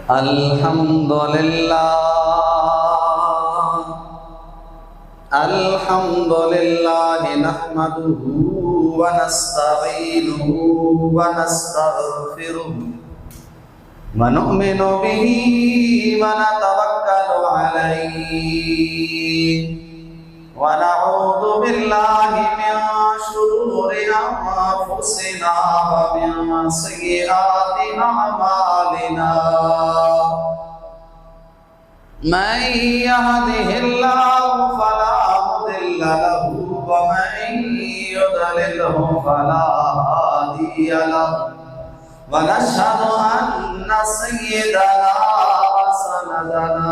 الحمدللہ نحمده ونستعینه ونستغفره ونؤمن به ونتوکل علیہ ونعوذ باللہ من شرور انفسنا ومن سیئات اعمالنا من يهده الله فلا مضل له ومن يضلله فلا هادي له ونشهد أن سيدنا وسندنا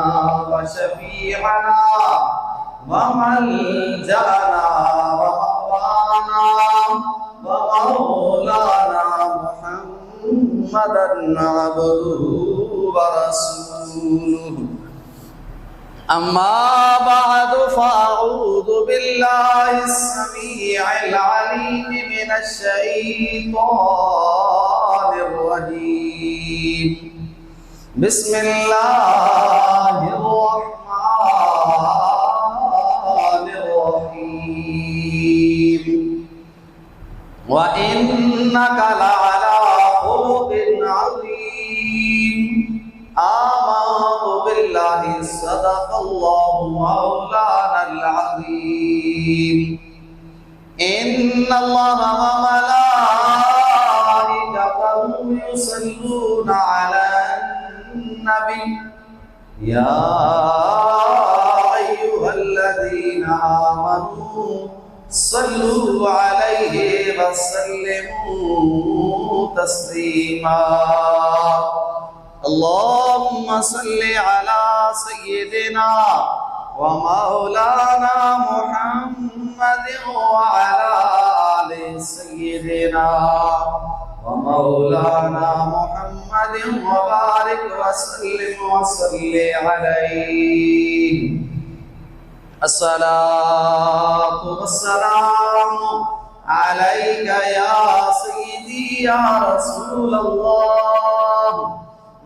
وشفيعنا وملجأنا ومأوانا ومولانا محمدا عبده ورسوله أما بعد فأعوذ بالله السميع العليم من الشيطان الرجيم بسم الله الرحمن الرحيم وإنك لعلى خلق عظيم آمنت بالله صدق الله مولانا العظيم إن الله وملائكته يصلون على النبي يا أيها الذين آمنوا صلوا عليه وسلموا تسليما اللهم صل على سيدنا ومولانا محمد وعلى آل سيدنا ومولانا محمد وبارك وسلم وصل عليه الصلاة والسلام عليك يا سيدي يا رسول الله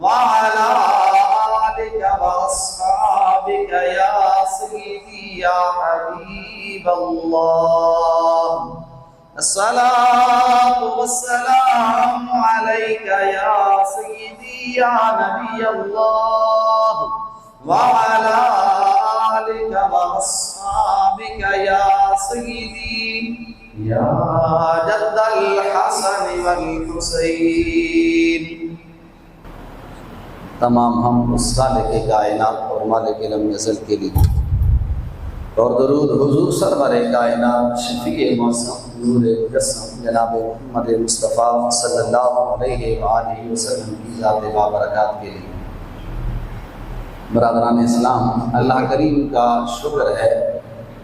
وعلى آلك وأصحابك يا سيدي يا حبيب الله الصلاة والسلام عليك يا سيدي يا نبي الله وعلى آلك وأصحابك يا سيدي يا جد الحسن والحسين تمام ہم اس خالق کائنات اور مالک لم یزل کے لیے اور درود حضور سرور کائنات شفیع معصوم نور مجسم جناب محمد مصطفیٰ صلی اللہ علیہ وآلہ وسلم کی ذات بابرکات کے لیے۔ برادران اسلام، اللہ کریم کا شکر ہے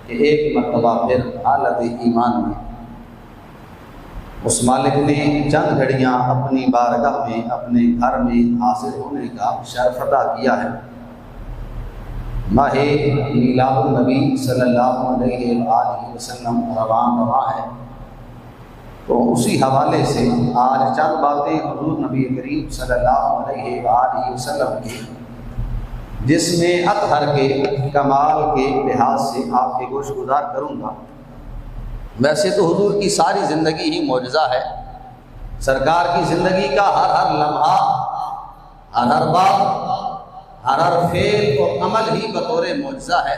کہ ایک مرتبہ پھر حالت ایمان میں اس مالک نے چند گھڑیاں اپنی بارگاہ میں اپنے گھر میں حاصل ہونے کا شرف عطا کیا ہے۔ ماہ میلاد النبی صلی اللہ علیہ وآلہ وسلم رواں ہے، تو اسی حوالے سے آج چند باتیں حضور نبی کریم صلی اللہ علیہ وآلہ وسلم کی جس میں اطہر کے کمال کے لحاظ سے آپ کے گوش گزار کروں گا۔ ویسے تو حضور کی ساری زندگی ہی معجزہ ہے، سرکار کی زندگی کا ہر ہر لمحہ، ہر بات، ہر فعل و عمل ہی بطور معجزہ ہے،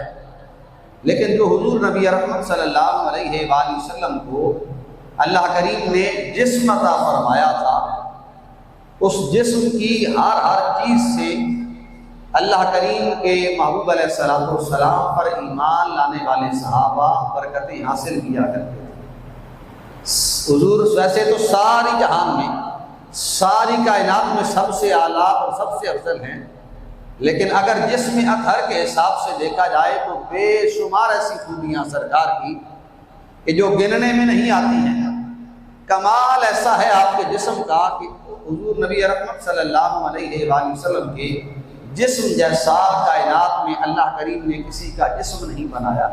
لیکن جو حضور نبی رحمت صلی اللہ علیہ وآلہ وسلم کو اللہ کریم نے جسم عطا فرمایا تھا، اس جسم کی ہر چیز سے اللہ کریم کے محبوب علیہ السلام پر ایمان لانے والے صحابہ برکتیں حاصل کیا کرتے تھے۔ حضور ویسے تو ساری جہان میں، ساری کائنات میں سب سے اعلیٰ اور سب سے افضل ہیں، لیکن اگر جسم اطہر کے حساب سے دیکھا جائے تو بے شمار ایسی خوبیاں سرکار کی کہ جو گننے میں نہیں آتی ہیں۔ کمال ایسا ہے آپ کے جسم کا کہ حضور نبی رحمت صلی اللہ علیہ وآلہ وسلم کے جسم جیسا کائنات میں اللہ کریم نے کسی کا جسم نہیں بنایا۔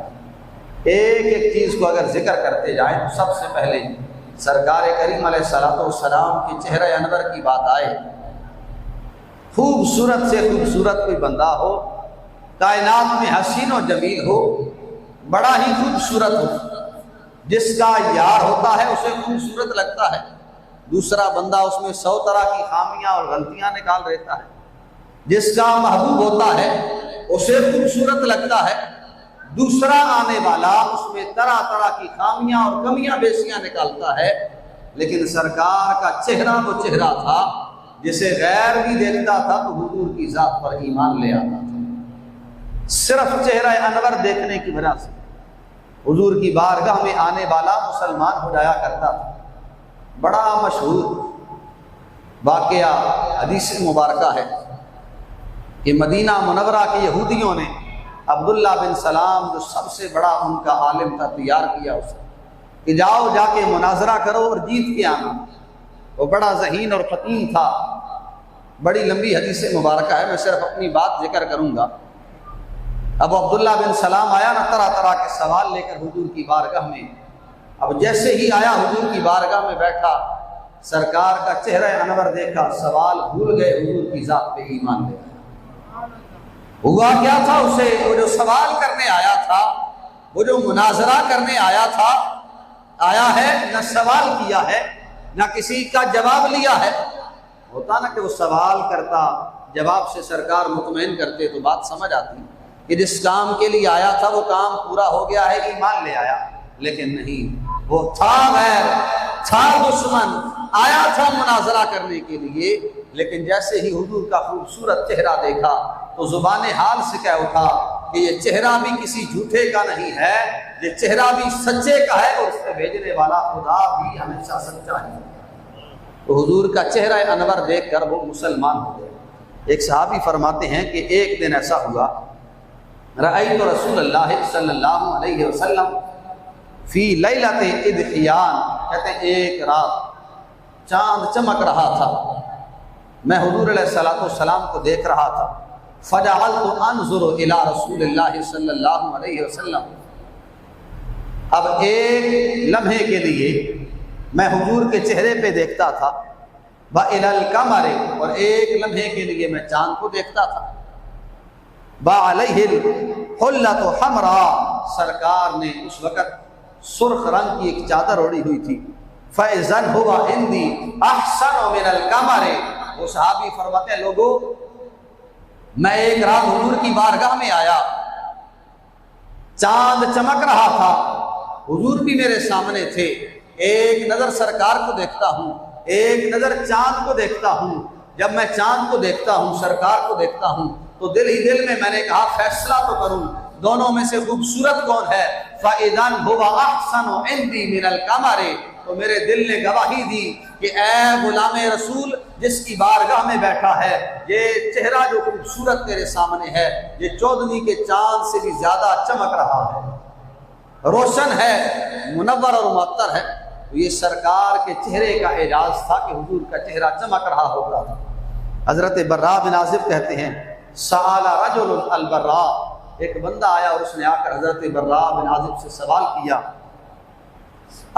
ایک ایک چیز کو اگر ذکر کرتے جائیں تو سب سے پہلے سرکار کریم علیہ السلام کے چہرہ انور کی بات آئے، خوبصورت سے خوبصورت کوئی بندہ ہو، کائنات میں حسین و جمیل ہو، بڑا ہی خوبصورت ہو، جس کا یار ہوتا ہے اسے خوبصورت لگتا ہے، دوسرا بندہ اس میں 100 طرح کی خامیاں اور غلطیاں نکال دیتا ہے، جس کا محبوب ہوتا ہے اسے خوبصورت لگتا ہے، دوسرا آنے والا اس میں طرح طرح کی خامیاں اور کمیاں بیشیاں نکالتا ہے۔ لیکن سرکار کا چہرہ وہ چہرہ تھا جسے غیر بھی دیکھتا تھا تو حضور کی ذات پر ایمان لے آتا تھا، صرف چہرہ انور دیکھنے کی وجہ سے حضور کی بارگاہ میں آنے والا مسلمان ہو جایا کرتا تھا۔ بڑا مشہور واقعہ حدیث مبارکہ ہے کہ مدینہ منورہ کے یہودیوں نے عبداللہ بن سلام جو سب سے بڑا ان کا عالم تھا تیار کیا اسے کہ جاؤ جا کے مناظرہ کرو اور جیت کے آنا۔ وہ بڑا ذہین اور فقیہ تھا، بڑی لمبی حدیث مبارکہ ہے، میں صرف اپنی بات ذکر کروں گا۔ اب عبداللہ بن سلام آیا نا طرح طرح کے سوال لے کر حضور کی بارگاہ میں۔ اب جیسے ہی آیا حضور کی بارگاہ میں بیٹھا، سرکار کا چہرہ انور دیکھا، سوال بھول گئے، حضور کی ذات پہ ایمان لے آیا۔ ہوا کیا تھا اسے؟ وہ جو سوال کرنے آیا تھا، وہ جو مناظرہ کرنے آیا تھا، آیا ہے نہ سوال کیا ہے نہ کسی کا جواب لیا ہے۔ ہوتا نا کہ وہ سوال کرتا، جواب سے سرکار مطمئن کرتے تو بات سمجھ آتی کہ جس کام کے لیے آیا تھا وہ کام پورا ہو گیا ہے، ایمان لے آیا۔ لیکن نہیں، وہ تھا غیر، تھا دشمن، آیا تھا مناظرہ کرنے کے لیے، لیکن جیسے ہی حضور کا خوبصورت چہرہ دیکھا تو زبان حال سے کہہ اٹھا کہ یہ چہرہ بھی کسی جھوٹے کا نہیں ہے، یہ چہرہ بھی سچے کا ہے، اور اس پہ بھیجنے والا خدا بھی ہمیشہ سچا ہے۔ تو حضور کا چہرہ انور دیکھ کر وہ مسلمان ہو گئے۔ ایک صحابی فرماتے ہیں کہ ایک دن ایسا ہوا، رأیت رسول اللہ صلی اللہ علیہ وسلم فی لیلۃ اضحیان، کہتے ہیں ایک رات چاند چمک رہا تھا، میں حضور علیہ الصلوۃ والسلام کو دیکھ رہا تھا، فجعلت انظر الی رسول اللہ صلی اللہ علیہ وسلم، اب ایک لمحے کے لیے میں حضور کے چہرے پہ دیکھتا تھا، وإلی القمر، اور ایک لمحے کے لیے میں چاند کو دیکھتا تھا، وعلیہ الحلۃ حمراء، سرکار نے اس وقت سرخ رنگ کی ایک چادر اوڑھی ہوئی تھی، فإذا هو عندي احسن من القمر، وہ صحابی فرماتے ہیں لوگوں میں ایک رات حضور کی بارگاہ میں آیا، چاند چمک رہا تھا، حضور بھی میرے سامنے تھے، ایک نظر سرکار کو دیکھتا ہوں، ایک نظر چاند کو دیکھتا ہوں، جب میں چاند کو دیکھتا ہوں، سرکار کو دیکھتا ہوں، تو دل ہی دل میں نے کہا فیصلہ تو کروں، دونوں میں سے خوبصورت کون ہے؟ فَإِذًا هُوَ أَحْسَنُ عِندِي مِنَ الْقَمَرِ، تو میرے دل نے گواہی دی کہ اے غلام رسول جس کی بارگاہ میں بیٹھا ہے، یہ چہرہ جو خوبصورت تیرے سامنے ہے یہ چودھویں کے چاند سے بھی زیادہ چمک رہا ہے، روشن ہے، منور اور معطر ہے۔ تو یہ سرکار کے چہرے کا اعجاز تھا کہ حضور کا چہرہ چمک رہا ہوتا تھا۔ حضرت براء بن عازب کہتے ہیں سأل رجل البراء، ایک بندہ آیا اور اس نے آ کر حضرت براء بن عازب سے سوال کیا،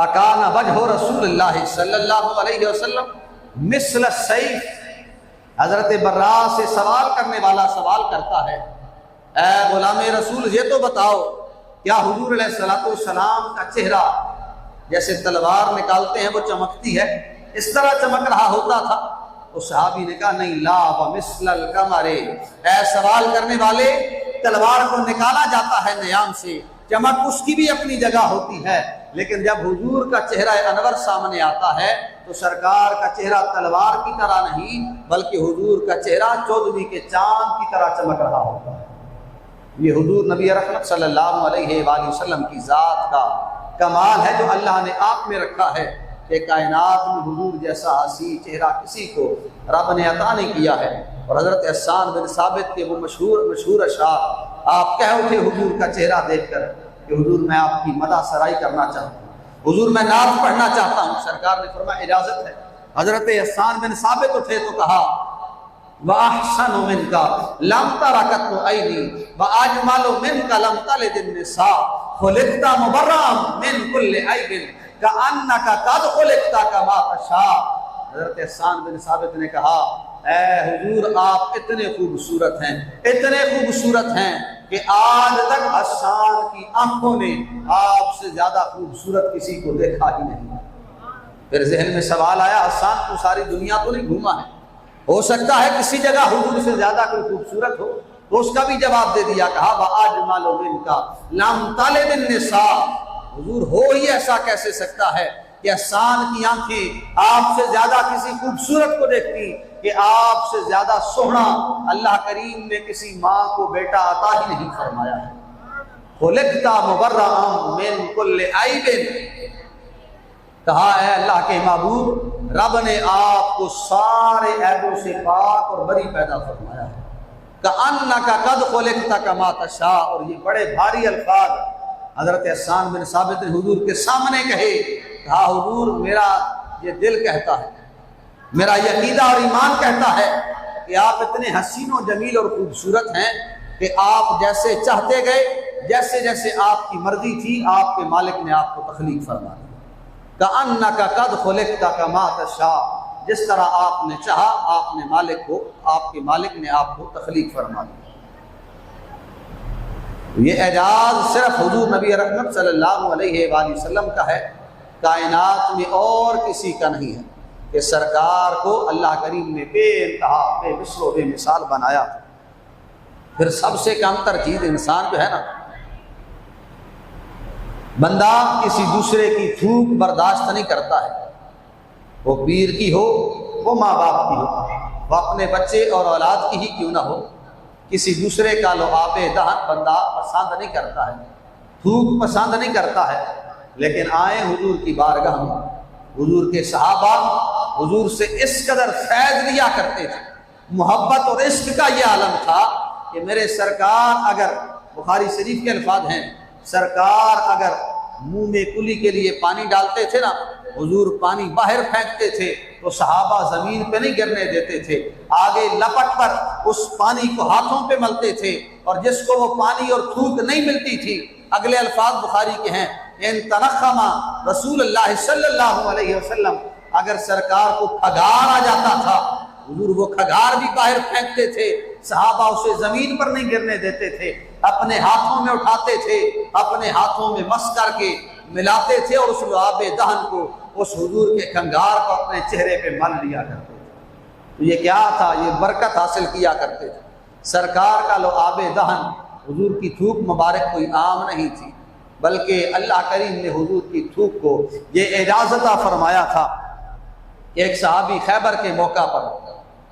اکان وجہ رسول اللہ صلی اللہ علیہ وسلم مثل السیف، حضرت براء سے سوال کرنے والا سوال کرتا ہے، اے غلام رسول یہ تو بتاؤ کیا حضور علیہ الصلوۃ والسلام کا چہرہ جیسے تلوار نکالتے ہیں وہ چمکتی ہے اس طرح چمک رہا ہوتا تھا؟ اس صحابی نے کہا نہیں، لا ومثل القمر، اے سوال کرنے والے تلوار کو نکالا جاتا ہے نیام سے، چمک اس کی بھی اپنی جگہ ہوتی ہے، لیکن جب حضور کا چہرہ انور سامنے آتا ہے تو سرکار کا چہرہ تلوار کی طرح نہیں بلکہ حضور کا چہرہ چودھویں کے چاند کی طرح چمک رہا ہوتا ہے۔ یہ حضور نبی رحمت صلی اللہ علیہ وآلہ وسلم کی ذات کا کمال ہے جو اللہ نے آپ میں رکھا ہے کہ کائنات میں حضور جیسا حسین چہرہ کسی کو رب نے عطا نہیں کیا ہے۔ اور حضرت حسان بن ثابت کے وہ مشہور اشعار آپ کہہ اٹھے حضور کا چہرہ دیکھ کر کہ حضور میں آپ کی مدح سرائی کرنا چاہتا ہوں، حضور میں نعت پڑھنا چاہتا ہوں۔ سرکار نے فرمایا اجازت ہے۔ حضرت حسان بن ثابت اٹھے تو کہا وَأَحْسَنُ مِنْكَ لَمْ تَرَكَتْ عَيْنِي وَأَجْمَلُ مِنْكَ لَمْ تَلِدِ النِّسَاءُ خُلِقْتَ مُبَرَّأً مِنْ كُلِّ عَيْبٍ كَأَنَّكَ قَدْ خُلِقْتَ كَمَا تَشَاءُ، حضرت حسان بن ثابت نے کہا اے حضور آپ اتنے خوبصورت ہیں، اتنے خوبصورت ہیں کہ آج تک حسان کی آنکھوں نے آپ سے زیادہ خوبصورت کسی کو دیکھا ہی نہیں۔ پھر ذہن میں سوال آیا حسان کو ساری دنیا تو نہیں گھوما ہے، ہو سکتا ہے کسی جگہ حضور سے زیادہ کوئی خوبصورت ہو، تو اس کا بھی جواب دے دیا، کہا وَأَجْمَلُ مِنْكَ لَمْ تَلِدِ النِّسَاء، حضور ہو ہی ایسا کیسے سکتا ہے کہ حسان کی آنکھیں آپ سے زیادہ کسی خوبصورت کو دیکھتی، کہ آپ سے زیادہ سوہنا اللہ کریم نے کسی ماں کو بیٹا عطا ہی نہیں فرمایا ہے۔ خُلِقْتَ مُبَرَّأً مِنْ كُلِّ عَيْبٍ، کہا اے اللہ کے معبود، رب نے آپ کو سارے عیبوں سے پاک اور بری پیدا فرمایا ہے۔ کَأَنَّكَ قَدْ خُلِقْتَ كَمَا تَشَاءُ، اور یہ بڑے بھاری الفاظ حضرت حسان بن ثابت نے حضور کے سامنے کہے۔ کہا حضور میرا یہ دل کہتا ہے، میرا عقیدہ اور ایمان کہتا ہے کہ آپ اتنے حسین و جمیل اور خوبصورت ہیں کہ آپ جیسے چاہتے گئے، جیسے جیسے آپ کی مرضی تھی آپ کے مالک نے آپ کو تخلیق فرما دی۔ کَأَنَّكَ قَدْ خُلِقْتَ كَمَا تَشَاءُ، جس طرح آپ نے چاہا آپ نے مالک کو، آپ کے مالک نے آپ کو تخلیق فرما دی۔ یہ اعجاز صرف حضور نبی رحمت صلی اللہ علیہ وآلہ وسلم کا ہے، کائنات میں اور کسی کا نہیں ہے کہ سرکار کو اللہ کریم نے بے انتہا بے مثل و بے مثال بنایا۔ پھر سب سے کم تر چیز انسان جو ہے نا، بندہ کسی دوسرے کی تھوک برداشت نہیں کرتا ہے، وہ پیر کی ہو، وہ ماں باپ کی ہو، وہ اپنے بچے اور اولاد کی ہی کیوں نہ ہو، کسی دوسرے کا لعاب دہن بندہ پسند نہیں کرتا ہے، تھوک پسند نہیں کرتا ہے۔ لیکن آئے حضور کی بارگاہ میں، حضور کے صحابہ حضور سے اس قدر فیض لیا کرتے تھے، محبت اور عشق کا یہ عالم تھا کہ میرے سرکار، اگر بخاری شریف کے الفاظ ہیں، سرکار اگر منہ میں کلی کے لیے پانی ڈالتے تھے نا، حضور پانی باہر پھینکتے تھے تو صحابہ زمین پہ نہیں گرنے دیتے تھے، آگے لپٹ پر اس پانی کو ہاتھوں پہ ملتے تھے، اور جس کو وہ پانی اور تھوک نہیں ملتی تھی، اگلے الفاظ بخاری کے ہیں، ان تنخم رسول اللہ صلی اللہ علیہ وسلم، اگر سرکار کو کھگار آ جاتا تھا حضور وہ کھگار بھی باہر پھینکتے تھے، صحابہ اسے زمین پر نہیں گرنے دیتے تھے، اپنے ہاتھوں میں اٹھاتے تھے، اپنے ہاتھوں میں مس کر کے ملاتے تھے، اور اس لعاب دہن کو، اس حضور کے کھنگار کو اپنے چہرے پہ مل لیا کرتے تھے۔ تو یہ کیا تھا؟ یہ برکت حاصل کیا کرتے تھے۔ سرکار کا لعاب دہن، حضور کی تھوک مبارک کوئی عام نہیں تھی، بلکہ اللہ کریم نے حضور کی تھوک کو یہ اعجاز عطا فرمایا تھا کہ ایک صحابی خیبر کے موقع پر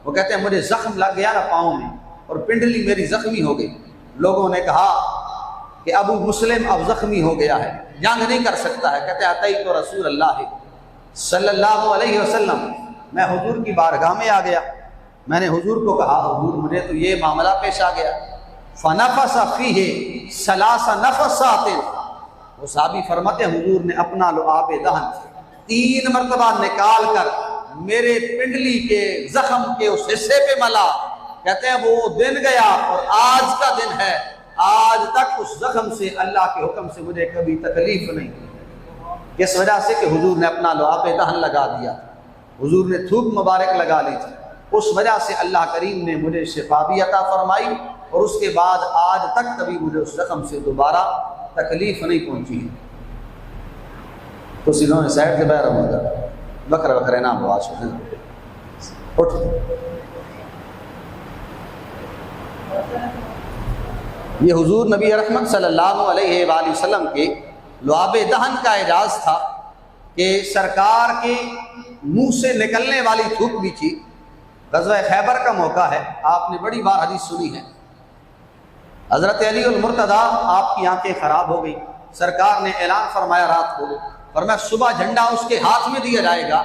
وہ کہتے ہیں مجھے زخم لگ گیا نا پاؤں میں، اور پنڈلی میری زخمی ہو گئی، لوگوں نے کہا کہ ابو مسلم اب زخمی ہو گیا ہے، جنگ نہیں کر سکتا ہے، کہتے اتیت رسول اللہ صلی اللہ علیہ وسلم، میں حضور کی بارگاہ میں آ گیا، میں نے حضور کو کہا حضور مجھے تو یہ معاملہ پیش آ گیا، فنفس فیہ ثلاث نفسات، وہ صحابی فرماتے ہیں حضور نے اپنا لعاب دہن 3 مرتبہ نکال کر میرے پنڈلی کے زخم کے اس حصے پہ ملا، کہتے ہیں وہ دن گیا اور آج کا دن ہے، آج تک اس زخم سے اللہ کے حکم سے مجھے کبھی تکلیف نہیں ہوئی، اس وجہ سے کہ حضور نے اپنا لعاب دہن لگا دیا، حضور نے تھوک مبارک لگا لی تھی، اس وجہ سے اللہ کریم نے مجھے شفا بھی عطا فرمائی، اور اس کے بعد آج تک کبھی مجھے اس زخم سے دوبارہ تکلیف نہیں پہنچی ہے۔ تو سنوں نے سائڈ سے باہر ہوگا بکر بکرے نام بواز ہیں اٹھ۔ یہ حضور نبی رحمت صلی اللہ علیہ وآلہ وسلم کے لعاب دہن کا اعجاز تھا کہ سرکار کے منہ سے نکلنے والی تھوک بھی تھی۔ غزوہ خیبر کا موقع ہے، آپ نے بڑی بار حدیث سنی ہے، حضرت علی المرتضیٰ آپ کی آنکھیں خراب ہو گئی، سرکار نے اعلان فرمایا رات کو، فرمایا صبح جھنڈا اس کے ہاتھ میں دیا جائے گا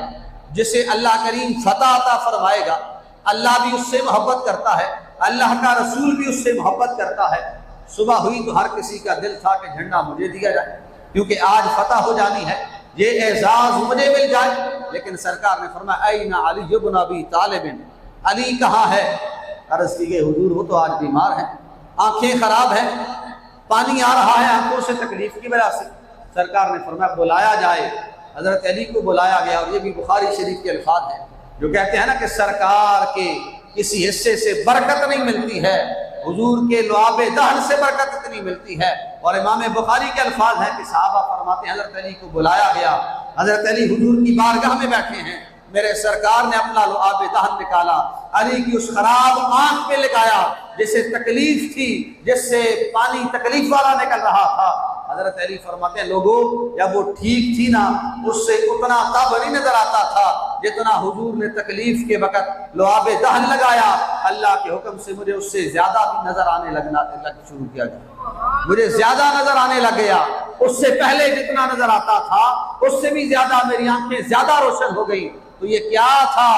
جسے اللہ کریم فتح عطا فرمائے گا، اللہ بھی اس سے محبت کرتا ہے، اللہ کا رسول بھی اس سے محبت کرتا ہے۔ صبح ہوئی تو ہر کسی کا دل تھا کہ جھنڈا مجھے دیا جائے، کیونکہ آج فتح ہو جانی ہے، یہ اعزاز مجھے مل جائے۔ لیکن سرکار نے فرمایا این علی بن ابی طالب، علی کہاں ہے؟ عرض کی گئی حضور وہ تو آج بیمار ہیں، آنکھیں خراب ہیں، پانی آ رہا ہے آنکھوں سے تکلیف کی وجہ سے۔ سرکار نے فرمایا بلایا جائے، حضرت علی کو بلایا گیا، اور یہ بھی بخاری شریف کے الفاظ ہیں جو کہتے ہیں نا کہ سرکار کے کسی حصے سے برکت نہیں ملتی ہے، حضور کے لعاب دہن سے برکت اتنی ملتی ہے۔ اور امام بخاری کے الفاظ ہیں کہ صحابہ فرماتے ہیں حضرت علی کو بلایا گیا، حضرت علی حضور کی بارگاہ میں بیٹھے ہیں، میرے سرکار نے اپنا لعاب دہن نکالا، علی کی اس خراب آنکھ پہ لگایا جسے تکلیف تھی، جس سے پانی تکلیف والا نکل رہا تھا۔ حضرت علی فرماتے ہیں لوگوں جب وہ ٹھیک تھی نا اس سے اتنا تب نہیں نظر آتا تھا جتنا حضور نے تکلیف کے وقت لعاب دہن لگایا، اللہ کے حکم سے مجھے اس سے زیادہ بھی نظر آنے لگ شروع کیا گیا، مجھے زیادہ نظر آنے لگ گیا، اس سے پہلے جتنا نظر آتا تھا اس سے بھی زیادہ میری آنکھیں زیادہ روشن ہو گئی۔ تو یہ کیا تھا؟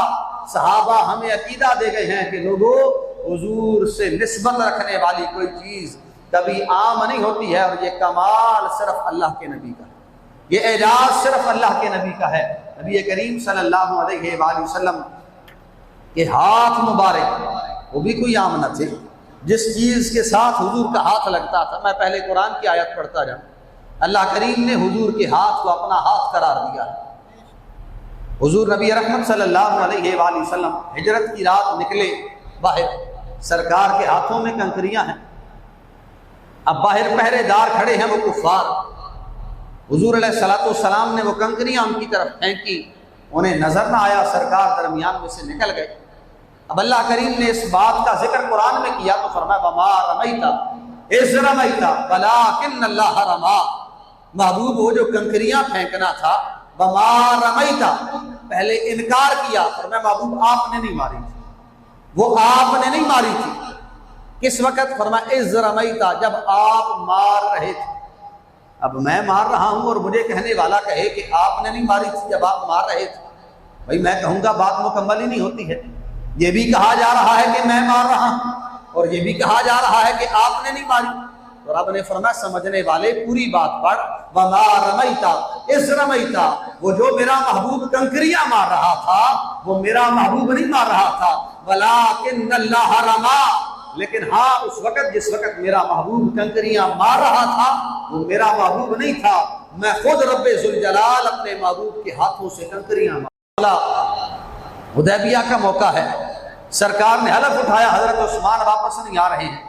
صحابہ ہمیں عقیدہ دے گئے ہیں کہ لوگوں حضور سے نسبت رکھنے والی کوئی چیز کبھی عام نہیں ہوتی ہے، اور یہ کمال صرف اللہ کے نبی کا ہے، یہ اعجاز صرف اللہ کے نبی کا ہے۔ نبی کریم صلی اللہ علیہ وآلہ وسلم کے ہاتھ مبارک وہ بھی کوئی عام نہ تھے، جس چیز کے ساتھ حضور کا ہاتھ لگتا تھا، میں پہلے قرآن کی آیت پڑھتا جاؤں، اللہ کریم نے حضور کے ہاتھ کو اپنا ہاتھ قرار دیا ہے۔ حضور نبی رحمت صلی اللہ علیہ وآلہ وسلم ہجرت کی رات نکلے باہر، سرکار کے ہاتھوں میں کنکریاں ہیں، اب باہر پہرے دار کھڑے ہیں وہ کفار، حضور علیہ السلام نے وہ کنکریاں ان کی طرف پھینکی، انہیں نظر نہ آیا، سرکار درمیان میں سے نکل گئے۔ اب اللہ کریم نے اس بات کا ذکر قرآن میں کیا تو فرمایا وما رمیت اذ رمیت ولکن اللہ رمی، محبوب وہ جو کنکریاں پھینکنا تھا وما رمیت، پہلے انکار کیا، فرمایا محبوب آپ نے نہیں ماری تھی، وہ آپ نے نہیں ماری تھی۔ کس وقت؟ فرمایا اذ رمیت، جب آپ مار رہے تھے۔ اب میں مار رہا ہوں اور مجھے کہنے والا کہے کہ آپ نے نہیں ماری تھی جب آپ مار رہے تھے، بھائی میں کہوں گا بات مکمل ہی نہیں ہوتی ہے، یہ بھی کہا جا رہا ہے کہ میں مار رہا ہوں اور یہ بھی کہا جا رہا ہے کہ آپ نے نہیں ماری، اور رب نے فرمایا سمجھنے والے پوری بات پڑھ، وما رمیت اذ رمیت، وہ جو میرا محبوب کنکریاں مار رہا تھا وہ میرا محبوب نہیں مار رہا تھا، ولکن اللہ رمی، لیکن ہاں اس وقت جس وقت میرا محبوب کنکریاں مار رہا تھا وہ میرا محبوب نہیں تھا، میں خود رب ذوالجلال اپنے محبوب کے ہاتھوں سے کنکریاں مارا۔ حدیبیہ کا موقع ہے، سرکار نے حلف اٹھایا حضرت عثمان واپس نہیں آ رہے ہیں،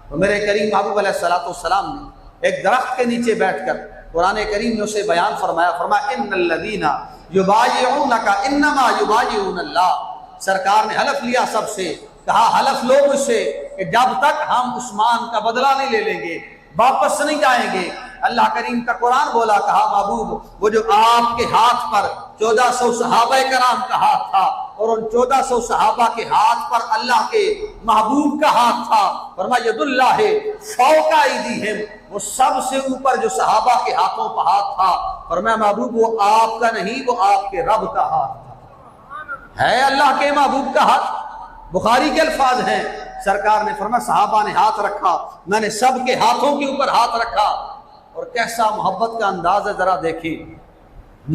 تو میرے کریم محبوب علیہ السلام نے ایک درخت کے نیچے بیٹھ کر قرآن کریم نے اسے بیان فرمایا، فرمایا ان الذین یبایعونک انما یبایعون اللہ، سرکار نے حلف لیا سب سے، کہا حلف لو مجھ سے کہ جب تک ہم عثمان کا بدلہ نہیں لے لیں گے واپس نہیں جائیں گے۔ اللہ کریم کا قرآن بولا، کہا محبوب وہ جو آپ کے ہاتھ پر 1400 صحابہ کرام کا ہاتھ تھا اور ان 1400 صحابہ کے ہاتھ پر اللہ کے محبوب کا ہاتھ تھا، فرمایا ید اللہ فوق ایدیہم، وہ سب سے اوپر جو صحابہ کے ہاتھوں پر ہاتھ تھا، فرمایا محبوب وہ آپ کا نہیں، وہ آپ کے رب کا ہاتھ تھا، ہے اللہ کے محبوب کا ہاتھ۔ بخاری کے الفاظ ہیں، سرکار نے فرمایا صحابہ نے ہاتھ رکھا، میں نے سب کے ہاتھوں کے اوپر ہاتھ رکھا، اور کیسا محبت کا انداز ہے ذرا دیکھیں۔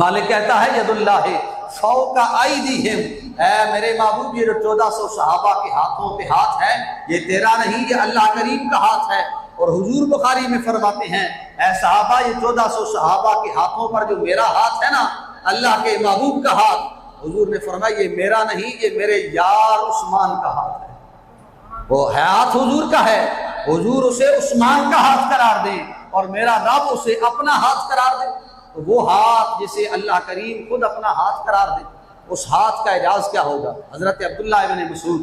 مالک کہتا ہے ید اللہ فوق ایدیہم، اے میرے محبوب یہ جو 1400 صحابہ کے ہاتھوں پہ ہاتھ ہے یہ تیرا نہیں، یہ اللہ کریم کا ہاتھ ہے۔ اور حضور بخاری میں فرماتے ہیں اے صحابہ یہ 1400 صحابہ کے ہاتھوں پر جو میرا ہاتھ ہے نا اللہ کے محبوب کا ہاتھ، حضور نے فرمایا یہ میرا نہیں، یہ میرے یار عثمان کا ہاتھ ہے، وہ ہاتھ حضور کا ہے، حضور اسے عثمان کا ہاتھ قرار دیں اور میرا رب اسے اپنا ہاتھ قرار دے، تو وہ ہاتھ جسے اللہ کریم خود اپنا ہاتھ قرار دے، اس ہاتھ کا اعجاز کیا ہوگا۔ حضرت عبداللہ ابن مسعود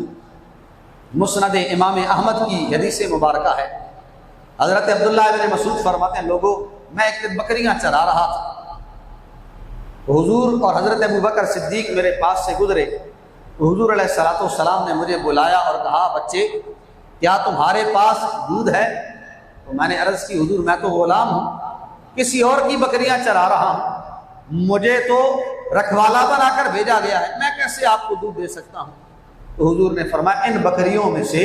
مسند امام احمد کی حدیث مبارکہ ہے، حضرت عبداللہ ابن مسعود فرماتے ہیں لوگوں میں ایک دن بکریاں چرا رہا تھا، تو حضور اور حضرت ابوبکر صدیق میرے پاس سے گزرے، تو حضور علیہ السلام نے مجھے بلایا اور کہا بچے کیا تمہارے پاس دودھ ہے؟ تو میں نے عرض کی حضور میں تو غلام ہوں، کسی اور کی بکریاں چرا رہا ہوں، مجھے تو رکھوالا بنا کر بھیجا گیا ہے، میں کیسے آپ کو دودھ دے سکتا ہوں؟ تو حضور نے فرمایا ان بکریوں میں سے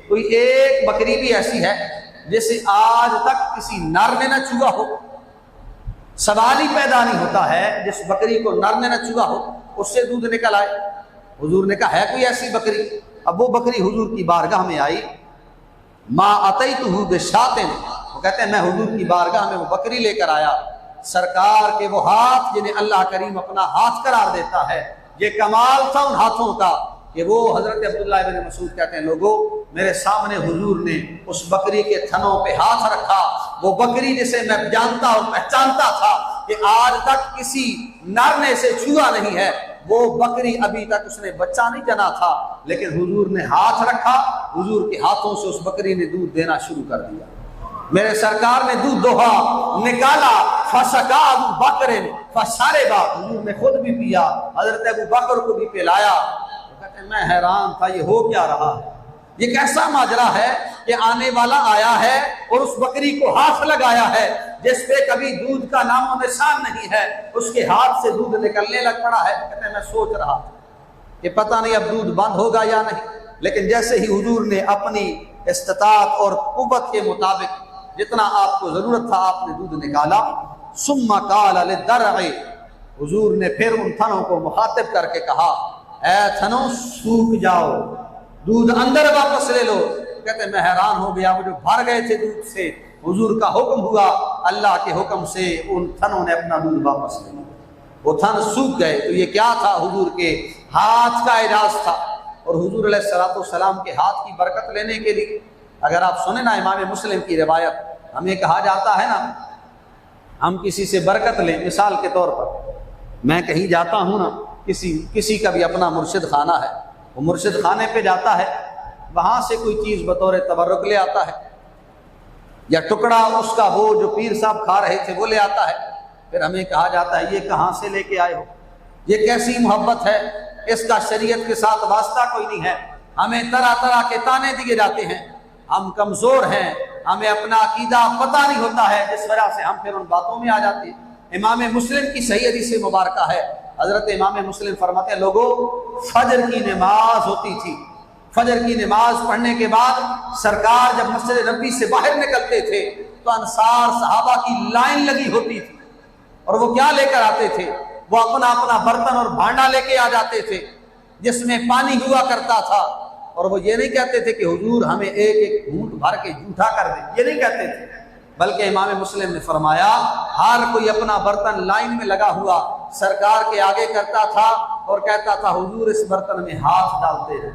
کوئی ایک بکری بھی ایسی ہے جسے آج تک کسی نر نے نہ چوہا ہو، سوال ہی پیدا نہیں ہوتا ہے جس بکری کو نر نے نہ چوہا ہو اس سے دودھ نکل آئے۔ حضور نے کہا ہے کوئی ایسی بکری؟ اب وہ بکری حضور کی بارگاہ میں آئی، ما اتیتہ بشاۃ، وہ کہتے ہیں میں حضور کی بارگاہ میں وہ بکری لے کر آیا، سرکار کے وہ ہاتھ جنہیں اللہ کریم اپنا ہاتھ قرار دیتا ہے یہ کمال تھا ان ہاتھوں کا کہ وہ حضرت عبداللہ ابن مسعود کہتے ہیں لوگوں میرے سامنے حضور نے اس بکری کے تھنوں پہ ہاتھ رکھا، وہ بکری جسے میں جانتا اور پہچانتا تھا کہ آج تک کسی نر نے اسے چھوا نہیں ہے، وہ بکری ابھی تک اس نے بچہ نہیں جنا تھا، لیکن حضور نے ہاتھ رکھا، حضور کے ہاتھوں سے اس بکری نے دودھ دینا شروع کر دیا۔ میرے سرکار نے دودھ دوہا، نکالا، فسقا ابو بکر فشربا، حضور نے خود بھی پیا، حضرت ابو بکر کو بھی پلایا۔ کہتے ہیں میں حیران تھا یہ ہو کیا رہا ہے، یہ کیسا ماجرا ہے کہ آنے والا آیا ہے اور اس بکری کو ہاتھ لگایا ہے جس پہ کبھی دودھ کا نام و نشان نہیں ہے، اس کے ہاتھ سے دودھ نکلنے لگ پڑا ہے۔ کہتے ہیں میں سوچ رہا تھا کہ پتہ نہیں اب دودھ بند ہوگا یا نہیں، لیکن جیسے ہی حضور نے اپنی استطاعت اور قوت کے مطابق جتنا آپ کو ضرورت تھا آپ نے دودھ نکالا، ثم قال للدرع، حضور نے پھر ان تھنوں کو مخاطب کر کے کہا اے تھنوں سوکھ جاؤ، دودھ اندر واپس لے لو۔ کہتے ہیں میں حیران ہو گیا، وہ جو بھر گئے تھے دودھ سے، حضور کا حکم ہوا، اللہ کے حکم سے ان تھنوں نے اپنا دودھ واپس لے لیا، وہ تھن سوکھ گئے۔ تو یہ کیا تھا؟ حضور کے ہاتھ کا اعجاز تھا۔ اور حضور علیہ الصلوۃ والسلام کے ہاتھ کی برکت لینے کے لیے اگر آپ سنیں نا امام مسلم کی روایت، ہمیں کہا جاتا ہے نا ہم کسی سے برکت لیں، مثال کے طور پر میں کہیں جاتا ہوں نا، کسی کا بھی اپنا مرشد خانہ ہے، وہ مرشد خانے پہ جاتا ہے، وہاں سے کوئی چیز بطور تبرک لے آتا ہے، یا ٹکڑا اس کا وہ جو پیر صاحب کھا رہے تھے وہ لے آتا ہے، پھر ہمیں کہا جاتا ہے یہ کہاں سے لے کے آئے ہو، یہ کیسی محبت ہے، اس کا شریعت کے ساتھ واسطہ کوئی نہیں ہے۔ ہمیں طرح طرح کے تانے دیے جاتے ہیں، ہم کمزور ہیں، ہمیں اپنا عقیدہ پتہ نہیں ہوتا ہے، جس وجہ سے ہم پھر ان باتوں میں آ جاتے ہیں۔ امام مسلم کی صحیح حدیث مبارکہ ہے، حضرت امام مسلم فرماتے ہیں لوگوں فجر کی نماز ہوتی تھی، فجر کی نماز پڑھنے کے بعد سرکار جب مسجد نبوی سے باہر نکلتے تھے تو انصار صحابہ کی لائن لگی ہوتی تھی، اور وہ کیا لے کر آتے تھے؟ وہ اپنا اپنا برتن اور بھانڈا لے کے آ جاتے تھے جس میں پانی ہوا کرتا تھا، اور وہ یہ نہیں کہتے تھے کہ حضور ہمیں ایک ایک گھونٹ بھر کے جھوٹا کر دیں، یہ نہیں کہتے تھے، بلکہ امام مسلم نے فرمایا ہر کوئی اپنا برتن لائن میں لگا ہوا سرکار کے آگے کرتا تھا اور کہتا تھا حضور اس برتن میں ہاتھ ڈالتے ہیں،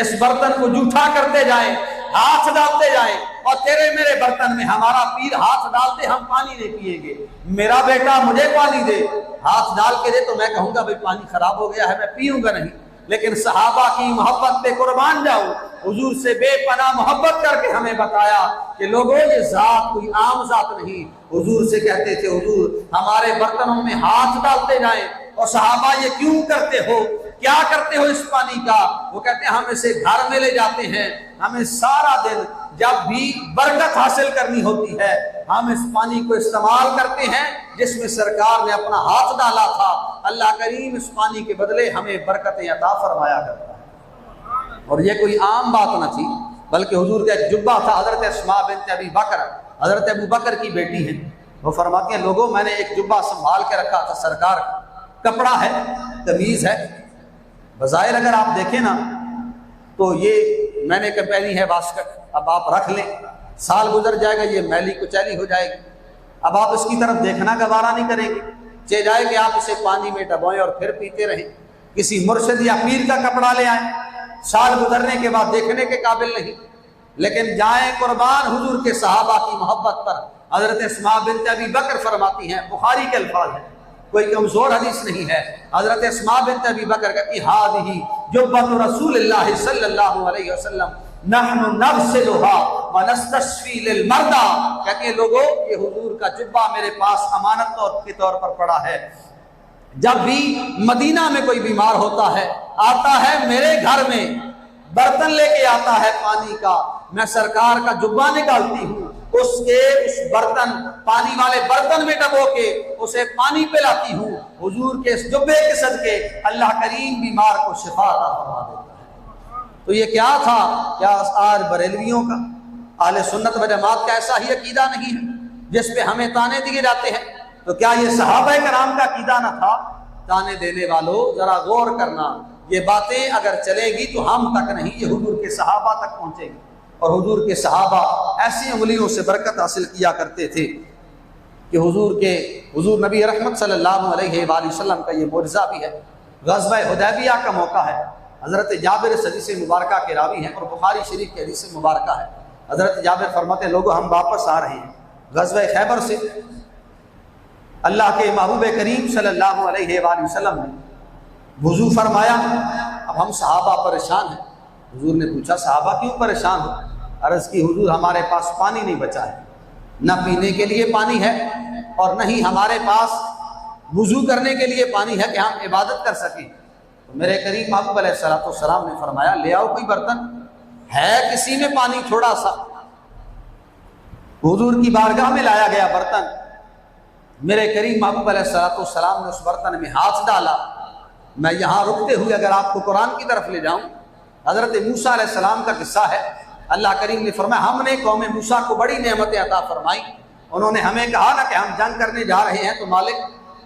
اس برتن کو جھوٹا کرتے جائیں، ہاتھ ڈالتے جائیں، اور تیرے میرے برتن میں ہمارا پیر ہاتھ ڈالتے ہم پانی نہیں پیئیں گے، میرا بیٹا مجھے پانی دے، ہاتھ ڈال کے دے تو میں کہوں گا بھائی پانی خراب ہو گیا ہے میں پیوں گا نہیں۔ لیکن صحابہ کی محبت پہ قربان جاؤ، حضور سے بے پناہ محبت کر کے ہمیں بتایا کہ لوگوں یہ ذات کوئی عام ذات نہیں، حضور سے کہتے تھے حضور ہمارے برتنوں میں ہاتھ ڈالتے جائیں، اور صحابہ یہ کیوں کرتے ہو، کیا کرتے ہو اس پانی کا؟ وہ کہتے ہیں ہم اسے گھر میں لے جاتے ہیں، ہمیں سارا دن جب بھی برکت حاصل کرنی ہوتی ہے ہم اس پانی کو استعمال کرتے ہیں جس میں سرکار نے اپنا ہاتھ ڈالا تھا، اللہ کریم اس پانی کے بدلے ہمیں برکتیں عطا فرمایا کرتا ہے۔ اور یہ کوئی عام بات نہ تھی، بلکہ حضور کا ایک جبہ تھا، حضرت اسماء بنت ابی بکر، حضرت ابو بکر کی بیٹی ہیں، وہ فرماتی ہیں لوگوں میں نے ایک جبہ سنبھال کے رکھا تھا، سرکار کا کپڑا ہے، قمیض ہے، بظاہر اگر آپ دیکھیں نا تو یہ میں نے پہنی ہے واسکٹ، اب آپ رکھ لیں، سال گزر جائے گا یہ میلی کچیلی ہو جائے گی، اب آپ اس کی طرف دیکھنا گوارا نہیں کریں گے، چہ جائے کہ آپ اسے پانی میں ڈبوئیں اور پھر پیتے رہیں۔ کسی مرشد یا پیر کا کپڑا لے آئیں، سال گزرنے کے بعد دیکھنے کے قابل نہیں، لیکن جائیں قربان حضور کے صحابہ کی محبت پر۔ حضرت اسماء بنت ابی بکر فرماتی ہیں، بخاری کے الفاظ ہیں، کوئی کمزور حدیث نہیں ہے، حضرت اسماء بنت ابی بکر کہتی ہذہ جبۃ رسول اللہ صلی اللہ علیہ وسلم نحن نغسلها ونستشفی للمرضى، کہتی ہیں لوگوں یہ حضور کا جبہ میرے پاس امانت کے طور پر پڑا ہے، جب بھی مدینہ میں کوئی بیمار ہوتا ہے آتا ہے میرے گھر میں برتن لے کے آتا ہے پانی کا، میں سرکار کا جبہ نکالتی ہوں، اس برتن پانی والے برتن میں ڈبو کے اسے پانی پلاتی ہوں، حضور کے اس جبے کے صدقے اللہ کریم بیمار کو شفا عطا فرما دیتا ہے۔ تو یہ کیا تھا؟ کیا آج بریلویوں کا، اہل سنت و جماعت کا ایسا ہی عقیدہ نہیں ہے جس پہ ہمیں تانے دیے جاتے ہیں؟ تو کیا یہ صحابہ کرام کا عقیدہ نہ تھا؟ تانے دینے والوں ذرا غور کرنا، یہ باتیں اگر چلے گی تو ہم تک نہیں، یہ حضور کے صحابہ تک پہنچے گی، اور حضور کے صحابہ ایسی انگلیوں سے برکت حاصل کیا کرتے تھے کہ حضور نبی رحمت صلی اللہ علیہ وآلہ وسلم کا یہ معجزہ بھی ہے غزوہ حدیبیہ کا موقع ہے، حضرت جابر اس حدیث مبارکہ کے راوی ہیں اور بخاری شریف کی حدیث مبارکہ ہے۔ حضرت جابر فرماتے ہیں لوگوں ہم واپس آ رہے ہیں غزوہ خیبر سے، اللہ کے محبوب کریم صلی اللہ علیہ وآلہ وسلم نے وضو فرمایا۔ اب ہم صحابہ پریشان ہیں، حضور نے پوچھا صحابہ کیوں پریشان ہو؟ عرض کی حضور ہمارے پاس پانی نہیں بچا ہے، نہ پینے کے لیے پانی ہے اور نہ ہی ہمارے پاس وضو کرنے کے لیے پانی ہے کہ ہم عبادت کر سکیں۔ تو میرے کریم محبوب علیہ السلام نے فرمایا لے آؤ کوئی برتن، ہے کسی میں پانی تھوڑا سا؟ حضور کی بارگاہ میں لایا گیا برتن، میرے کریم محبوب علیہ السلام نے اس برتن میں ہاتھ ڈالا۔ میں یہاں رکتے ہوئے اگر آپ کو قرآن کی طرف لے جاؤں، حضرت موسیٰ علیہ السلام کا قصہ ہے۔ اللہ کریم نے فرمایا ہم نے قوم موسیٰ کو بڑی نعمتیں عطا فرمائی، انہوں نے ہمیں کہا نا کہ ہم جنگ کرنے جا رہے ہیں تو مالک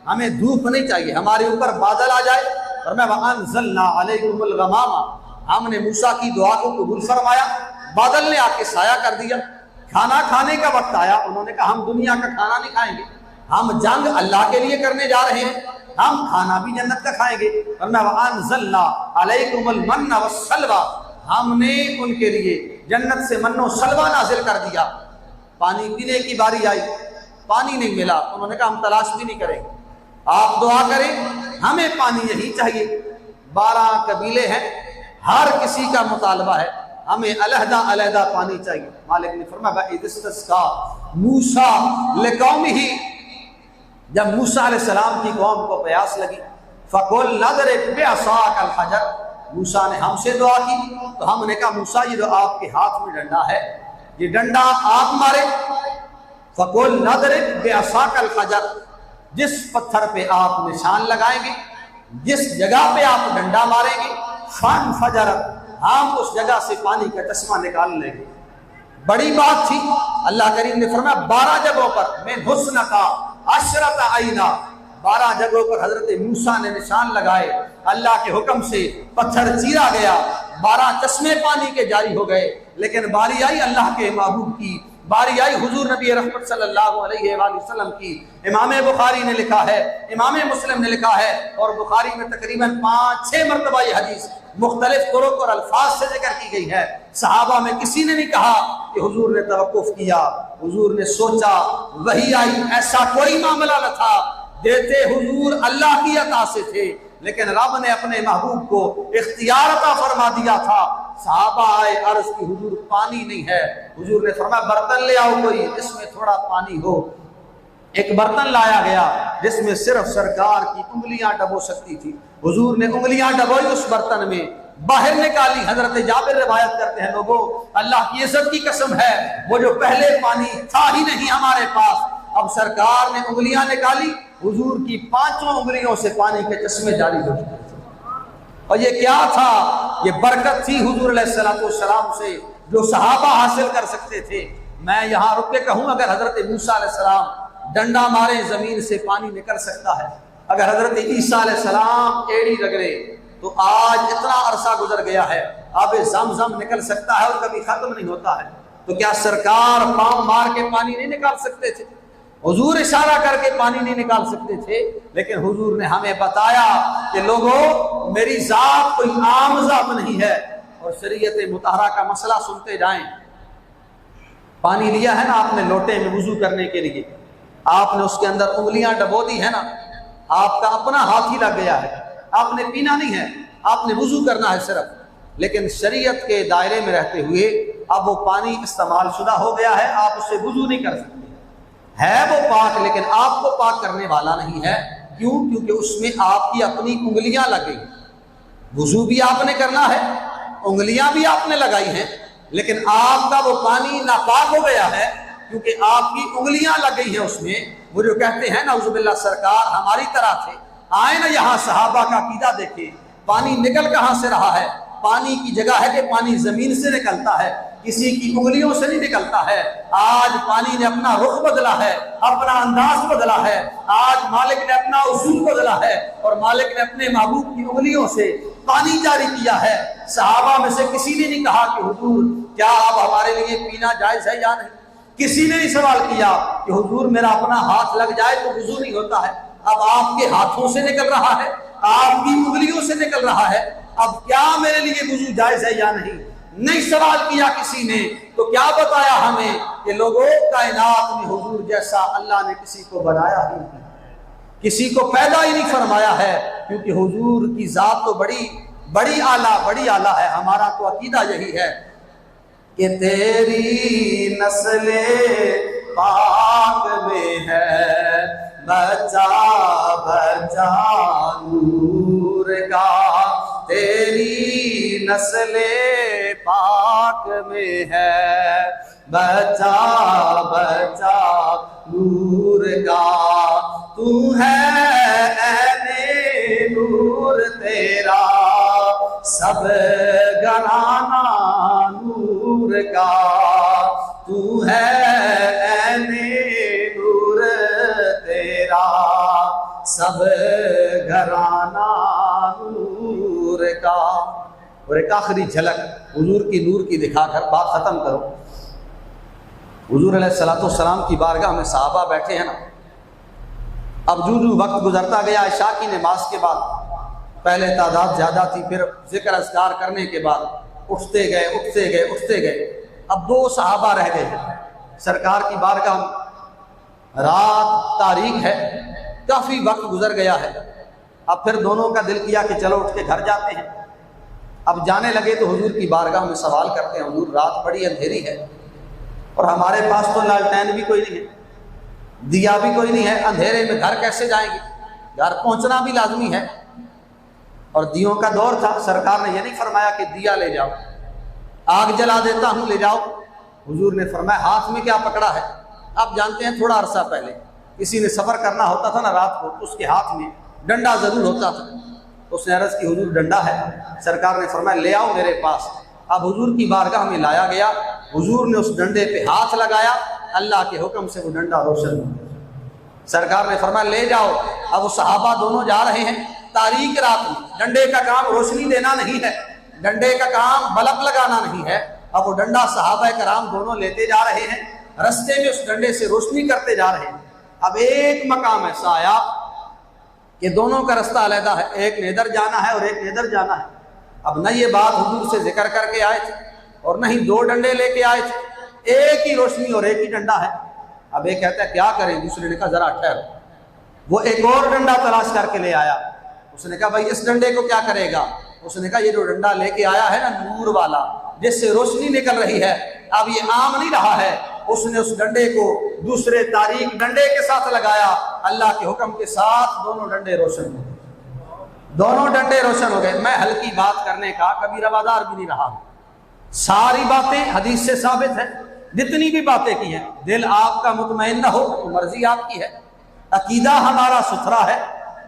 ہمیں دھوپ نہیں چاہیے، ہمارے اوپر بادل آ جائے۔ فرمایا وَأَنزَلْنَا عَلَيْكُمُ الْغَمَامَ، ہم نے موسیٰ کی دعا کو قبول فرمایا، بادل نے آ کے سایہ کر دیا۔ کھانا کھانے کا وقت آیا، انہوں نے کہا ہم دنیا کا کھانا نہیں کھائیں گے، ہم جنگ اللہ کے لیے کرنے جا رہے ہیں، ہم کھانا بھی جنت کا کھائیں گے۔ فرمایا وَأَنزَلْنَا عَلَيْكُمُ الْمَنَّ وَالسَّلْوَىٰ، ہم نے ان کے لیے جنت سے من و سلوہ نازل کر دیا۔ پانی پینے کی باری آئی، پانی نہیں ملا، انہوں نے کہا ہم تلاش بھی نہیں کریں گے، آپ دعا کریں، ہمیں پانی یہی چاہیے۔ 12 قبیلے ہیں، ہر کسی کا مطالبہ ہے ہمیں علیحدہ علیحدہ پانی چاہیے۔ مالک نے فرمایا وَإِذِ اسْتَسْقَىٰ مُوسَىٰ لِقَوْمِهِ، جب موسیٰ علیہ السلام کی قوم کو پیاس لگی، فَقُلْ نَضْرِبْ بِعَصَاكَ الْحَجَرَ، موسیٰ نے ہم سے دعا کی تو ہم نے کہا موسیٰ یہ جو آپ کے ہاتھ میں ڈنڈا ہے یہ ڈنڈا آپ مارے۔ فَقُلْ نَضْرِبْ بِعَصَاكَ الْحَجَرَ، جس پتھر پہ آپ نشان لگائیں گے، جس جگہ پہ آپ ڈنڈا ماریں گے، فَانْفَجَرَ، ہم اس جگہ سے پانی کا چشمہ نکال لیں گے۔ بڑی بات تھی، اللہ کریم نے فرمایا 12 جگہوں پر مِنْ حُسْنَكَ عَشْرَةَ عَيْنًا، 12 جگہوں پر حضرت موسیٰ نے نشان لگائے، اللہ کے حکم سے پتھر چیرا گیا، 12 چشمے پانی کے جاری ہو گئے۔ لیکن باری آئی اللہ کے محبوب کی، باری آئی حضور نبی رحمت صلی اللہ علیہ وآلہ وسلم کی۔ امام بخاری نے لکھا ہے، امام مسلم نے لکھا ہے، اور بخاری میں تقریباً 5-6 مرتبہ یہ حدیث مختلف طرق اور الفاظ سے ذکر کی گئی ہے۔ صحابہ میں کسی نے نہیں کہا کہ حضور نے توقف کیا، حضور نے سوچا، وحی آئی، ایسا کوئی معاملہ نہ تھا۔ دیتے حضور اللہ کی عطا سے تھے، لیکن رب نے اپنے محبوب کو اختیار عطا فرما دیا تھا۔ صحابہ آئے، عرض کی حضور پانی نہیں ہے، حضور نے فرمایا برتن لے آؤ کوئی جس میں تھوڑا پانی ہو۔ ایک برتن لایا گیا جس میں صرف سرکار کی انگلیاں ڈبو سکتی تھی، حضور نے انگلیاں ڈبوئی اس برتن میں، باہر نکالی۔ حضرت جابر روایت کرتے ہیں لوگوں اللہ کی عزت کی قسم ہے وہ جو پہلے پانی تھا ہی نہیں ہمارے پاس، اب سرکار نے انگلیاں نکالی، حضور کی 5 انگلیوں سے پانی کے چشمے جاری ہو چکے تھے۔ اور یہ کیا تھا؟ یہ برکت تھی حضور علیہ السلام سے جو صحابہ حاصل کر سکتے تھے۔ میں یہاں رک کے کہوں اگر حضرت موسیٰ علیہ السلام ڈنڈا مارے زمین سے پانی نکل سکتا ہے، اگر حضرت عیسیٰ علیہ السلام ایڑی رگڑے تو آج اتنا عرصہ گزر گیا ہے، آب زمزم نکل سکتا ہے اور کبھی ختم نہیں ہوتا ہے، تو کیا سرکار پاؤں مار کے پانی نہیں نکال سکتے تھے؟ حضور اشارہ کر کے پانی نہیں نکال سکتے تھے، لیکن حضور نے ہمیں بتایا کہ لوگوں میری ذات کوئی عام ذات نہیں ہے۔ اور شریعت مطہرہ کا مسئلہ سنتے جائیں۔ پانی لیا ہے نا آپ نے لوٹے میں وضو کرنے کے لیے، آپ نے اس کے اندر انگلیاں ڈبو دی ہے نا، آپ کا اپنا ہاتھ ہی لگ گیا ہے، آپ نے پینا نہیں ہے، آپ نے وضو کرنا ہے صرف، لیکن شریعت کے دائرے میں رہتے ہوئے اب وہ پانی استعمال شدہ ہو گیا ہے، آپ اس سے وضو نہیں کر سکتے۔ ہے وہ پاک لیکن آپ کو پاک کرنے والا نہیں ہے، کیوں؟ کیونکہ اس میں آپ کی اپنی انگلیاں لگ گئی۔ وضو بھی آپ نے کرنا ہے، انگلیاں بھی آپ نے لگائی ہیں، لیکن آپ کا وہ پانی ناپاک ہو گیا ہے کیونکہ آپ کی انگلیاں لگ گئی ہیں اس میں۔ وہ جو کہتے ہیں نعوذ باللہ سرکار ہماری طرح تھے، آئے نا یہاں صحابہ کا عقیدہ دیکھیں، پانی نکل کہاں سے رہا ہے؟ پانی کی جگہ ہے کہ پانی زمین سے نکلتا ہے، کسی کی انگلیوں سے نہیں نکلتا ہے۔ آج پانی نے اپنا رخ بدلا ہے، اپنا انداز بدلا ہے، آج مالک نے اپنا اصول بدلا ہے، اور مالک نے اپنے محبوب کی انگلیوں سے پانی جاری کیا ہے۔ صحابہ میں سے کسی نے نہیں کہا کہ حضور کیا اب ہمارے لیے پینا جائز ہے یا نہیں، کسی نے نہیں سوال کیا کہ حضور میرا اپنا ہاتھ لگ جائے تو وضو نہیں ہوتا ہے، اب آپ کے ہاتھوں سے نکل رہا ہے، آپ کی انگلیوں سے نکل رہا ہے، اب کیا میرے لیے وضو جائز ہے یا نہیں سوال کیا کسی نے، تو کیا بتایا ہمیں کہ لوگوں کائنات میں حضور جیسا اللہ نے کسی کو بنایا ہی نہیں، کسی کو پیدا ہی نہیں فرمایا ہے، کیونکہ حضور کی ذات تو بڑی اعلیٰ ہے۔ ہمارا تو عقیدہ یہی ہے کہ تیری نسل پاک میں ہے بچا بچا نور کا، تیری نسل پاک میں ہے بچا بچا نور کا، تو ہے عین نور تیرا سب گھرانہ نور کا، تو ہے عین نور تیرا سب گھرانہ نور کا۔ اور ایک آخری جھلک حضور کی نور کی دکھا کر بات ختم کرو۔ حضور علیہ السلام کی بارگاہ میں صحابہ بیٹھے ہیں نا، اب جو وقت گزرتا گیا، عشاء کی نماز کے بعد پہلے تعداد زیادہ تھی، پھر ذکر اذکار کرنے کے بعد اٹھتے گئے، اب 2 صحابہ رہ گئے ہیں سرکار کی بارگاہ میں، رات تاریک ہے، کافی وقت گزر گیا ہے، اب پھر دونوں کا دل کیا کہ چلو اٹھ کے گھر جاتے ہیں۔ اب جانے لگے تو حضور کی بارگاہ میں سوال کرتے ہیں، حضور رات بڑی اندھیری ہے اور ہمارے پاس تو لالٹین بھی کوئی نہیں ہے، دیا بھی کوئی نہیں ہے، اندھیرے میں گھر کیسے جائیں گے، گھر پہنچنا بھی لازمی ہے، اور دیوں کا دور تھا، سرکار نے یہ نہیں فرمایا کہ دیا لے جاؤ، آگ جلا دیتا ہوں لے جاؤ، حضور نے فرمایا ہاتھ میں کیا پکڑا ہے؟ آپ جانتے ہیں تھوڑا عرصہ پہلے کسی نے سفر کرنا ہوتا تھا نا رات کو، اس کے ہاتھ میں ڈنڈا ضرور ہوتا تھا، اس نے عرض کی حضور ڈنڈا ہے؟ سرکار نے فرمایا لے آؤ میرے پاس۔ اب حضور کی بارگاہ میں لایا گیا، حضور نے اس ڈنڈے پہ ہاتھ لگایا، اللہ کے حکم سے وہ ڈنڈا روشن ہو گیا۔ سرکار نے فرمایا لے جاؤ۔ اب وہ صحابہ دونوں جا رہے ہیں تاریک رات میں، ڈنڈے کا کام روشنی دینا نہیں ہے، ڈنڈے کا کام بلب لگانا نہیں ہے، اب وہ ڈنڈا صحابہ کرام دونوں لیتے جا رہے ہیں، رستے میں اس ڈنڈے سے روشنی کرتے جا رہے ہیں۔ اب ایک مقام ایسا آیا کہ دونوں کا رستہ علیحدہ ہے، ایک نے ادھر جانا ہے اور ایک نے ادھر جانا ہے۔ اب نہ یہ بات حضور سے ذکر کر کے آئے تھے اور نہ ہی 2 ڈنڈے لے کے آئے تھے، ایک ہی روشنی اور ایک ہی ڈنڈا ہے۔ اب ایک کہتا ہے کیا کریں، دوسرے نے کہا ذرا ٹھہرو، وہ ایک اور ڈنڈا تلاش کر کے لے آیا، اس نے کہا بھائی اس ڈنڈے کو کیا کرے گا؟ اس نے کہا یہ جو ڈنڈا لے کے آیا ہے نا نور والا جس سے روشنی نکل رہی ہے، اب یہ عام نہیں رہا ہے، اس نے اس ڈنڈے کو دوسرے تاریک ڈنڈے کے ساتھ لگایا، اللہ کے حکم کے ساتھ دونوں ڈنڈے روشن ہو گئے، دونوں ڈنڈے روشن ہو گئے۔ میں ہلکی بات کرنے کا کبھی روادار بھی نہیں رہا ہوں، ساری باتیں حدیث سے ثابت ہیں، جتنی بھی باتیں کی ہیں، دل آپ کا مطمئن نہ ہو تو مرضی آپ کی ہے، عقیدہ ہمارا ستھرا ہے،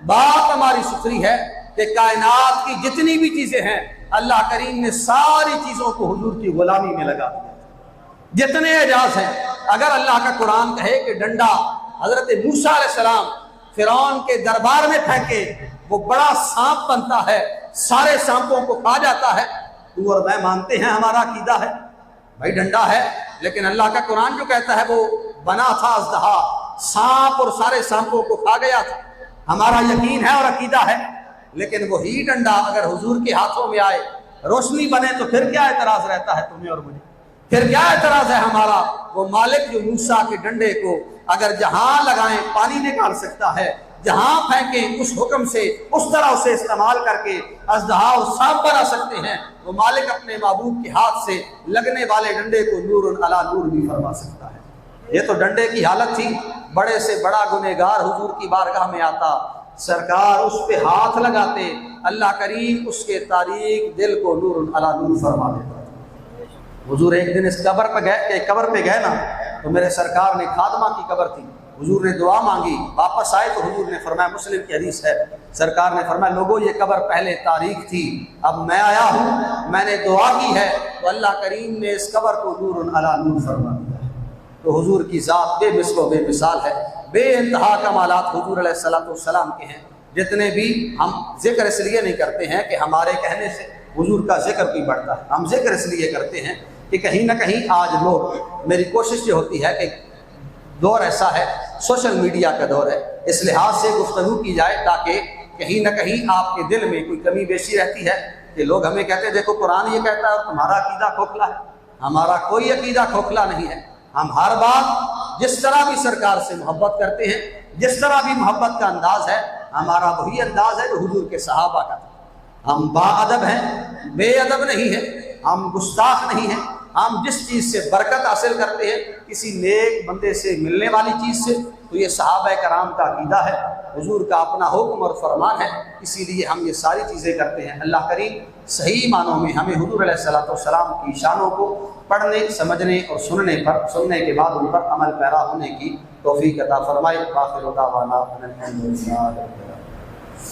بات ہماری ستھری ہے کہ کائنات کی جتنی بھی چیزیں ہیں اللہ کریم نے ساری چیزوں کو حضور کی غلامی میں لگا دیا، جتنے اعجاز ہیں۔ اگر اللہ کا قرآن کہے کہ ڈنڈا حضرت موسیٰ علیہ السلام فرعون کے دربار میں پھینکے وہ بڑا سانپ بنتا ہے، سارے سانپوں کو کھا جاتا ہے، تو اور میں مانتے ہیں ہمارا عقیدہ ہے بھائی ڈنڈا ہے، لیکن اللہ کا قرآن جو کہتا ہے وہ بنا تھا اژدہا، سانپ اور سارے سانپوں کو کھا گیا تھا، ہمارا یقین ہے اور عقیدہ ہے۔ لیکن وہی ڈنڈا اگر حضور کے ہاتھوں میں آئے روشنی بنے تو پھر کیا اعتراض رہتا ہے تمہیں اور مجھے؟ پھر کیا اعتراض ہے ہمارا؟ وہ مالک جو موسیٰ کے ڈنڈے کو اگر جہاں لگائیں پانی نکال سکتا ہے، جہاں پھینکیں اس حکم سے اس طرح اسے استعمال کر کے اژدہا اور سانپ بنا سکتے ہیں، وہ مالک اپنے معبود کے ہاتھ سے لگنے والے ڈنڈے کو نور علی نور بھی فرما سکتا ہے۔ یہ تو ڈنڈے کی حالت تھی، بڑے سے بڑا گنہگار حضور کی بارگاہ میں آتا، سرکار اس پہ ہاتھ لگاتے، اللہ کریم اس کے تاریک دل کو نور علی نور فرما دیتا۔ حضور ایک دن اس قبر پہ گئے نا تو میرے سرکار نے خادمہ کی قبر تھی، حضور نے دعا مانگی، واپس آئے تو حضور نے فرمایا، مسلم کی حدیث ہے، سرکار نے فرمایا لوگوں یہ قبر پہلے تاریک تھی، اب میں آیا ہوں، میں نے دعا کی ہے تو اللہ کریم نے اس قبر کو نور علی نور فرما دیا ہے۔ تو حضور کی ذات بے مثل و بے مثال ہے، بے انتہا کمالات حضور علیہ السلام کے ہیں، جتنے بھی ہم ذکر اس لیے نہیں کرتے ہیں کہ ہمارے کہنے سے حضور کا ذکر کوئی بڑھتا ہے، ہم ذکر اس لیے کرتے ہیں کہ کہیں نہ کہیں آج لوگ، میری کوشش یہ ہوتی ہے کہ دور ایسا ہے، سوشل میڈیا کا دور ہے، اس لحاظ سے گفتگو کی جائے تاکہ کہیں نہ کہیں آپ کے دل میں کوئی کمی بیشی رہتی ہے کہ لوگ ہمیں کہتے ہیں دیکھو قرآن یہ کہتا ہے اور تمہارا عقیدہ کھوکھلا ہے۔ ہمارا کوئی عقیدہ کھوکھلا نہیں ہے، ہم ہر بات جس طرح بھی سرکار سے محبت کرتے ہیں، جس طرح بھی محبت کا انداز ہے، ہمارا وہی انداز ہے جو حضور کے صحابہ کا تھا۔ ہم با ادب ہیں، بے ادب نہیں ہیں، ہم گستاخ نہیں ہیں۔ ہم جس چیز سے برکت حاصل کرتے ہیں کسی نیک بندے سے ملنے والی چیز سے، تو یہ صحابہ کرام کا عقیدہ ہے، حضور کا اپنا حکم اور فرمان ہے، اسی لیے ہم یہ ساری چیزیں کرتے ہیں۔ اللہ کریم صحیح معنوں میں ہمیں حضور علیہ الصلوۃ والسلام کی شانوں کو پڑھنے، سمجھنے اور سننے کے بعد ان پر عمل پیرا ہونے کی توفیق عطا فرمائے۔ آخر دعوانا ان الحمد للہ رب العالمین۔